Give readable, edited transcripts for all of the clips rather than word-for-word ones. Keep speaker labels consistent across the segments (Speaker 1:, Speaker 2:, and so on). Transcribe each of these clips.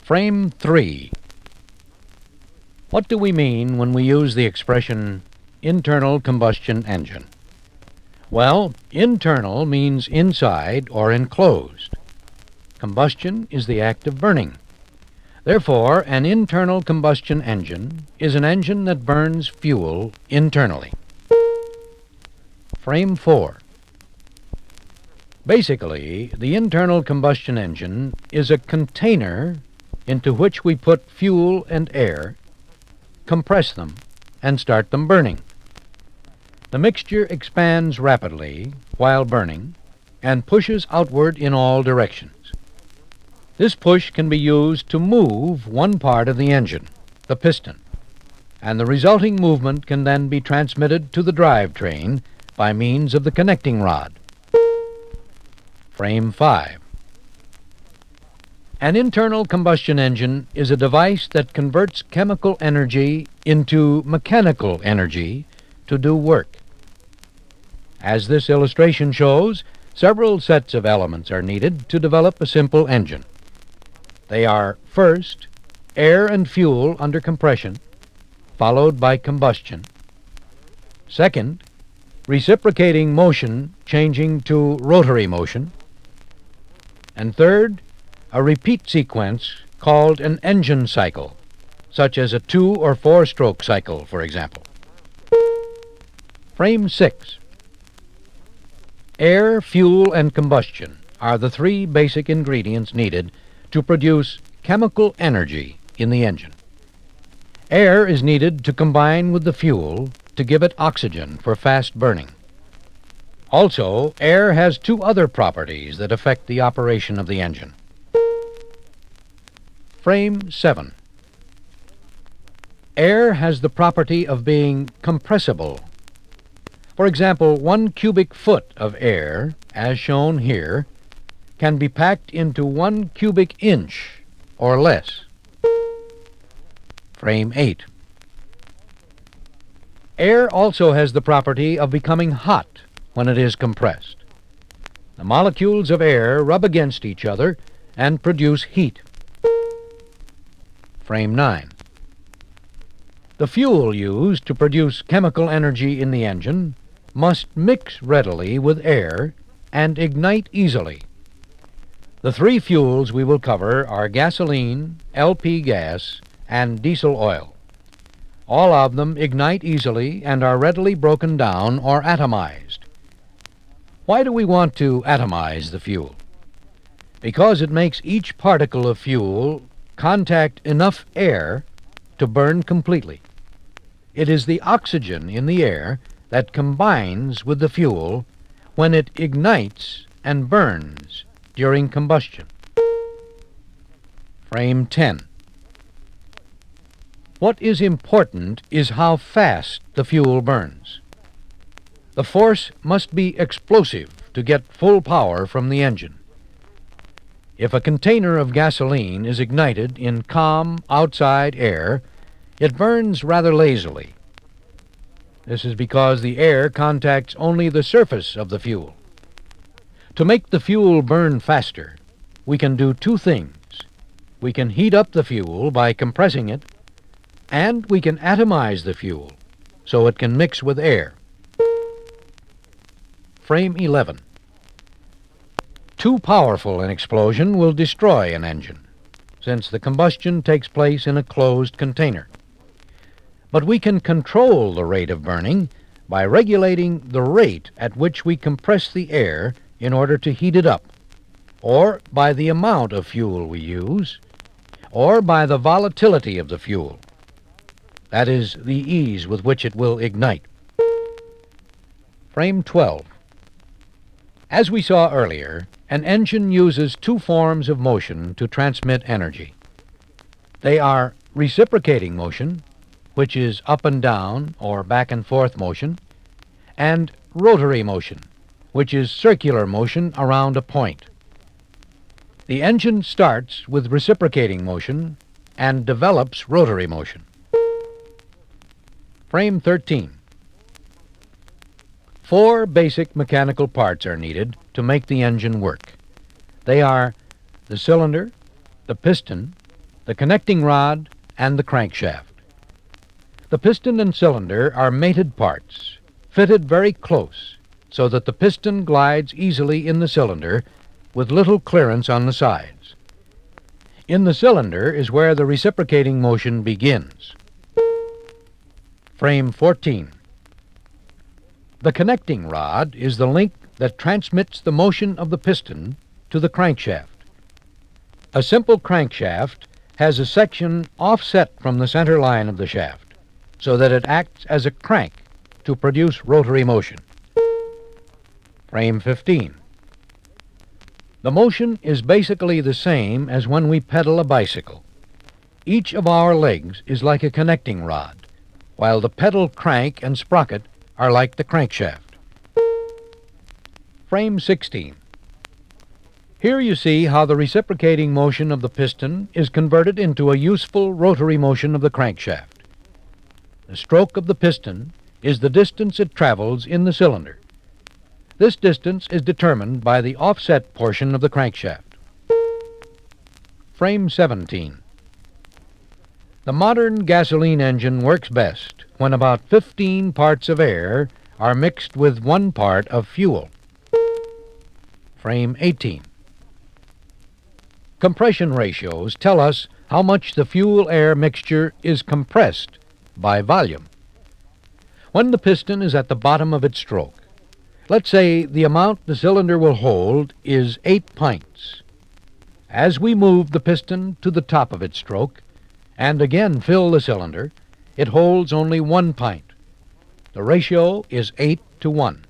Speaker 1: Frame 3. What do we mean when we use the expression internal combustion engine? Well, internal means inside or enclosed. Combustion is the act of burning. Therefore, an internal combustion engine is an engine that burns fuel internally. Frame 4. Basically, the internal combustion engine is a container into which we put fuel and air, compress them, and start them burning. The mixture expands rapidly while burning and pushes outward in all directions. This push can be used to move one part of the engine, the piston, and the resulting movement can then be transmitted to the drivetrain by means of the connecting rod. Frame 5. An internal combustion engine is a device that converts chemical energy into mechanical energy to do work. As this illustration shows, several sets of elements are needed to develop a simple engine. They are, first, air and fuel under compression, followed by combustion. Second, reciprocating motion changing to rotary motion. And third, a repeat sequence called an engine cycle, such as a 2- or 4-stroke cycle, for example. Frame 6. Air, fuel, and combustion are the three basic ingredients needed to produce chemical energy in the engine. Air is needed to combine with the fuel to give it oxygen for fast burning. Also, air has two other properties that affect the operation of the engine. Frame 7. Air has the property of being compressible. For example, 1 cubic foot of air, as shown here, can be packed into 1 cubic inch or less. Frame 8. Air also has the property of becoming hot when it is compressed. The molecules of air rub against each other and produce heat. Frame 9. The fuel used to produce chemical energy in the engine must mix readily with air and ignite easily. The three fuels we will cover are gasoline, LP gas, and diesel oil. All of them ignite easily and are readily broken down or atomized. Why do we want to atomize the fuel? Because it makes each particle of fuel contact enough air to burn completely. It is the oxygen in the air that combines with the fuel when it ignites and burns during combustion. Frame 10. What is important is how fast the fuel burns. The force must be explosive to get full power from the engine. If a container of gasoline is ignited in calm outside air, it burns rather lazily. This is because the air contacts only the surface of the fuel. To make the fuel burn faster, we can do two things. We can heat up the fuel by compressing it, and we can atomize the fuel so it can mix with air. Frame 11. Too powerful an explosion will destroy an engine, since the combustion takes place in a closed container. But we can control the rate of burning by regulating the rate at which we compress the air in order to heat it up, or by the amount of fuel we use, or by the volatility of the fuel. That is, the ease with which it will ignite. Frame 12. As we saw earlier, an engine uses two forms of motion to transmit energy. They are reciprocating motion, which is up and down or back and forth motion, and rotary motion, which is circular motion around a point. The engine starts with reciprocating motion and develops rotary motion. Frame 13. 4 basic mechanical parts are needed to make the engine work. They are the cylinder, the piston, the connecting rod, and the crankshaft. The piston and cylinder are mated parts, fitted very close so that the piston glides easily in the cylinder with little clearance on the sides. In the cylinder is where the reciprocating motion begins. Frame 14. The connecting rod is the link that transmits the motion of the piston to the crankshaft. A simple crankshaft has a section offset from the center line of the shaft so that it acts as a crank to produce rotary motion. Frame 15. The motion is basically the same as when we pedal a bicycle. Each of our legs is like a connecting rod, while the pedal crank and sprocket are like the crankshaft. Frame 16. Here you see how the reciprocating motion of the piston is converted into a useful rotary motion of the crankshaft. The stroke of the piston is the distance it travels in the cylinder. This distance is determined by the offset portion of the crankshaft. Frame 17. The modern gasoline engine works best when about 15 parts of air are mixed with 1 part of fuel. Frame 18. Compression ratios tell us how much the fuel-air mixture is compressed by volume. When the piston is at the bottom of its stroke, let's say the amount the cylinder will hold is 8 pints. As we move the piston to the top of its stroke and again fill the cylinder, it holds only 1 pint. The ratio is 8 to 1.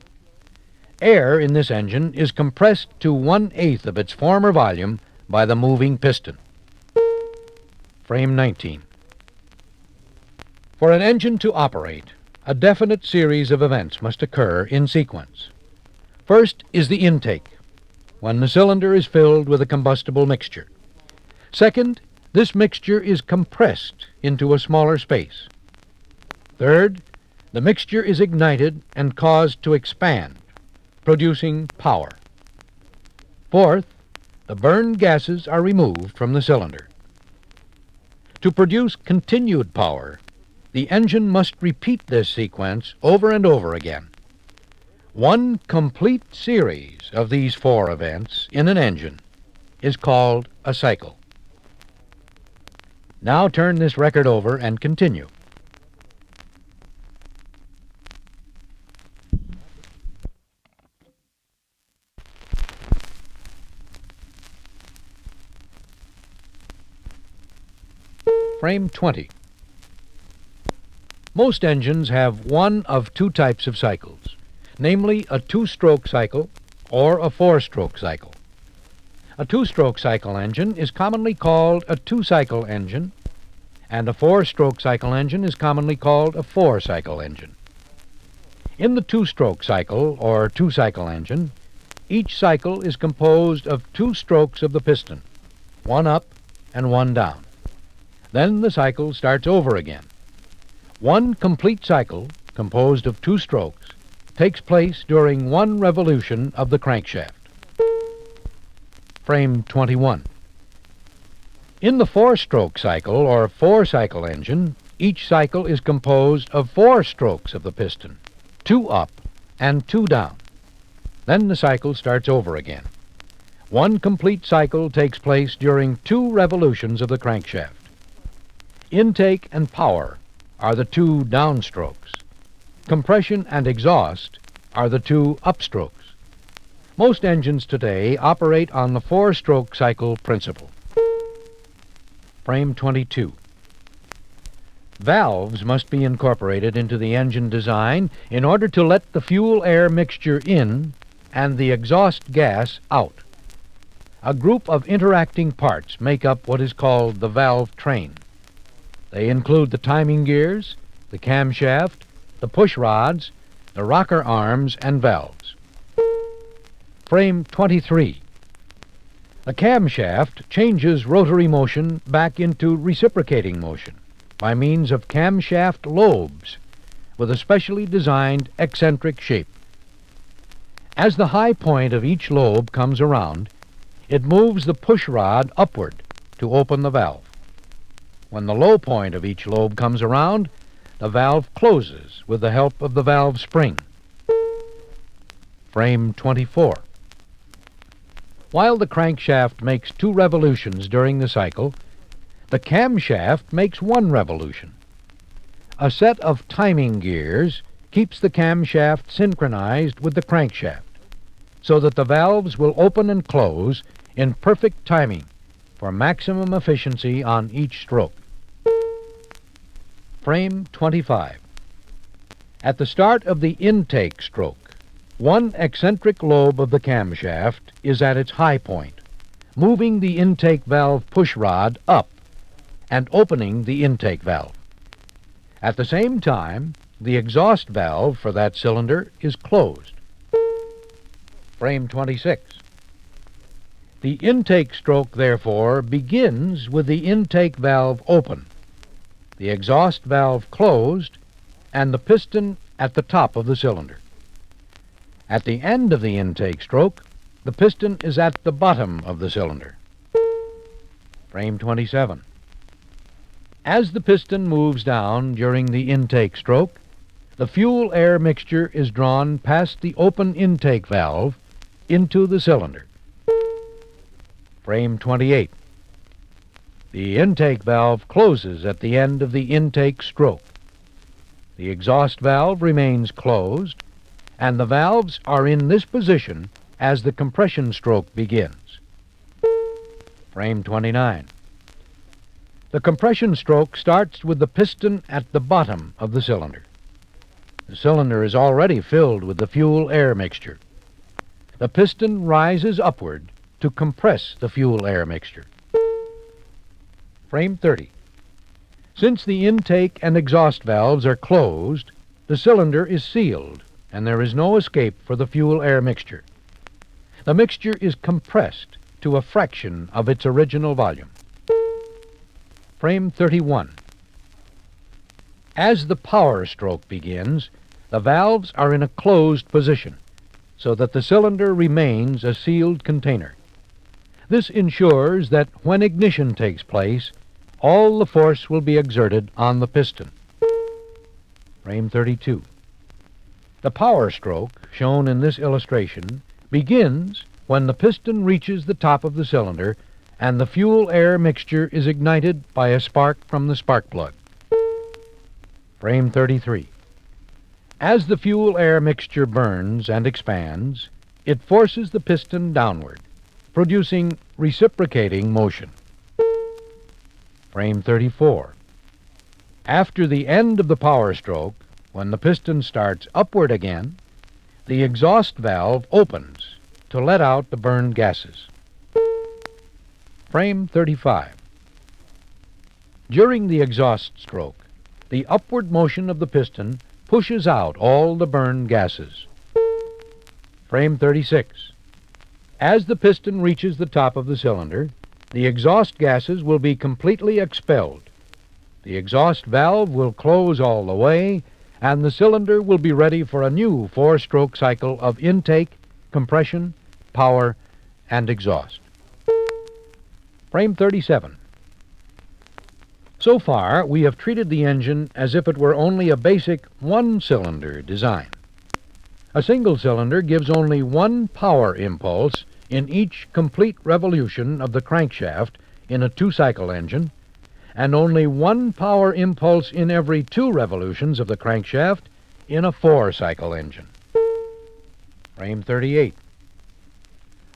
Speaker 1: Air in this engine is compressed to 1/8 of its former volume by the moving piston. Frame 19. For an engine to operate, a definite series of events must occur in sequence. First is the intake, when the cylinder is filled with a combustible mixture. Second, this mixture is compressed into a smaller space. Third, the mixture is ignited and caused to expand, producing power. Fourth, the burned gases are removed from the cylinder. To produce continued power, the engine must repeat this sequence over and over again. One complete series of these 4 events in an engine is called a cycle. Now turn this record over and continue. Frame 20. Most engines have one of 2 types of cycles, namely a 2-stroke cycle or a 4-stroke cycle. A 2-stroke cycle engine is commonly called a 2-cycle engine, and a 4-stroke cycle engine is commonly called a 4-cycle engine. In the 2-stroke cycle or 2-cycle engine, each cycle is composed of 2 strokes of the piston, one up and one down. Then the cycle starts over again. One complete cycle, composed of 2 strokes, takes place during 1 revolution of the crankshaft. Frame 21. In the 4-stroke cycle or 4-cycle engine, each cycle is composed of 4 strokes of the piston, 2 up and 2 down. Then the cycle starts over again. 1 complete cycle takes place during 2 revolutions of the crankshaft. Intake and power are the 2 downstrokes. Compression and exhaust are the 2 upstrokes. Most engines today operate on the 4-stroke cycle principle. Frame 22. Valves must be incorporated into the engine design in order to let the fuel-air mixture in and the exhaust gas out. A group of interacting parts make up what is called the valve train. They include the timing gears, the camshaft, the push rods, the rocker arms, and valves. Frame 23. The camshaft changes rotary motion back into reciprocating motion by means of camshaft lobes with a specially designed eccentric shape. As the high point of each lobe comes around, it moves the push rod upward to open the valve. When the low point of each lobe comes around, the valve closes with the help of the valve spring. Frame 24. While the crankshaft makes 2 revolutions during the cycle, the camshaft makes 1 revolution. A set of timing gears keeps the camshaft synchronized with the crankshaft, so that the valves will open and close in perfect timing for maximum efficiency on each stroke. Frame 25. At the start of the intake stroke, one eccentric lobe of the camshaft is at its high point, moving the intake valve push rod up and opening the intake valve. At the same time, the exhaust valve for that cylinder is closed. Frame 26. The intake stroke, therefore, begins with the intake valve open, the exhaust valve closed, and the piston at the top of the cylinder. At the end of the intake stroke, the piston is at the bottom of the cylinder. Frame 27. As the piston moves down during the intake stroke, the fuel-air mixture is drawn past the open intake valve into the cylinder. Frame 28. The intake valve closes at the end of the intake stroke. The exhaust valve remains closed, and the valves are in this position as the compression stroke begins. Frame 29. The compression stroke starts with the piston at the bottom of the cylinder. The cylinder is already filled with the fuel-air mixture. The piston rises upward to compress the fuel-air mixture. Frame 30. Since the intake and exhaust valves are closed, the cylinder is sealed, and there is no escape for the fuel-air mixture. The mixture is compressed to a fraction of its original volume. Frame 31. As the power stroke begins, the valves are in a closed position, so that the cylinder remains a sealed container. This ensures that when ignition takes place, all the force will be exerted on the piston. Frame 32. The power stroke, shown in this illustration, begins when the piston reaches the top of the cylinder and the fuel-air mixture is ignited by a spark from the spark plug. Frame 33. As the fuel-air mixture burns and expands, it forces the piston downward, producing reciprocating motion. Frame 34. After the end of the power stroke, when the piston starts upward again, the exhaust valve opens to let out the burned gases. Frame 35. During the exhaust stroke, the upward motion of the piston pushes out all the burned gases. Frame 36. As the piston reaches the top of the cylinder, the exhaust gases will be completely expelled. The exhaust valve will close all the way, and the cylinder will be ready for a new 4-stroke cycle of intake, compression, power, and exhaust. Frame 37. So far, we have treated the engine as if it were only a basic one-cylinder design. A single cylinder gives only one power impulse in each complete revolution of the crankshaft in a 2-cycle engine, and only one power impulse in every 2 revolutions of the crankshaft in a 4-cycle engine. Frame 38.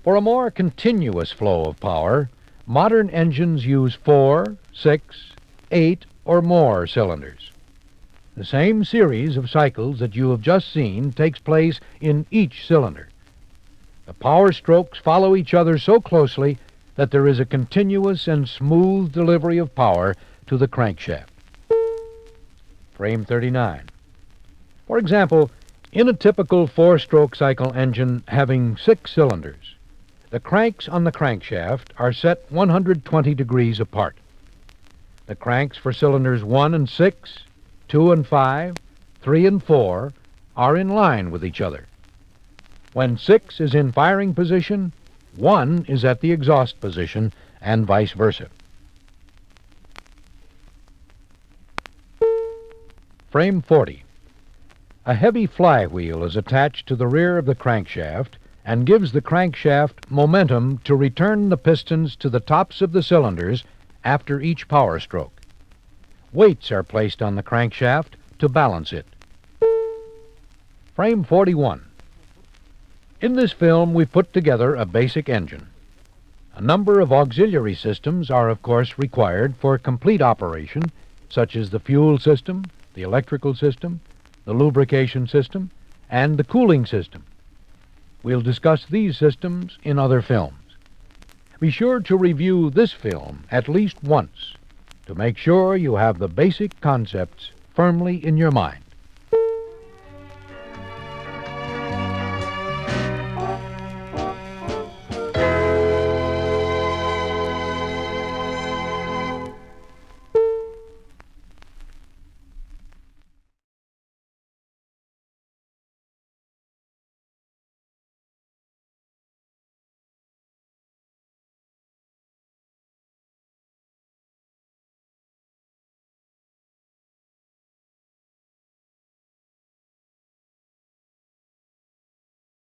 Speaker 1: For a more continuous flow of power, modern engines use 4, 6, 8, or more cylinders. The same series of cycles that you have just seen takes place in each cylinder. The power strokes follow each other so closely that there is a continuous and smooth delivery of power to the crankshaft. Frame 39. For example, in a typical 4-stroke cycle engine having 6 cylinders, the cranks on the crankshaft are set 120 degrees apart. The cranks for cylinders 1 and 6, 2 and 5, 3 and 4 are in line with each other. When 6 is in firing position, 1 is at the exhaust position, and vice versa. Frame 40. A heavy flywheel is attached to the rear of the crankshaft and gives the crankshaft momentum to return the pistons to the tops of the cylinders after each power stroke. Weights are placed on the crankshaft to balance it. Frame 41. In this film, we put together a basic engine. A number of auxiliary systems are, of course, required for complete operation, such as the fuel system, the electrical system, the lubrication system, and the cooling system. We'll discuss these systems in other films. Be sure to review this film at least once to make sure you have the basic concepts firmly in your mind.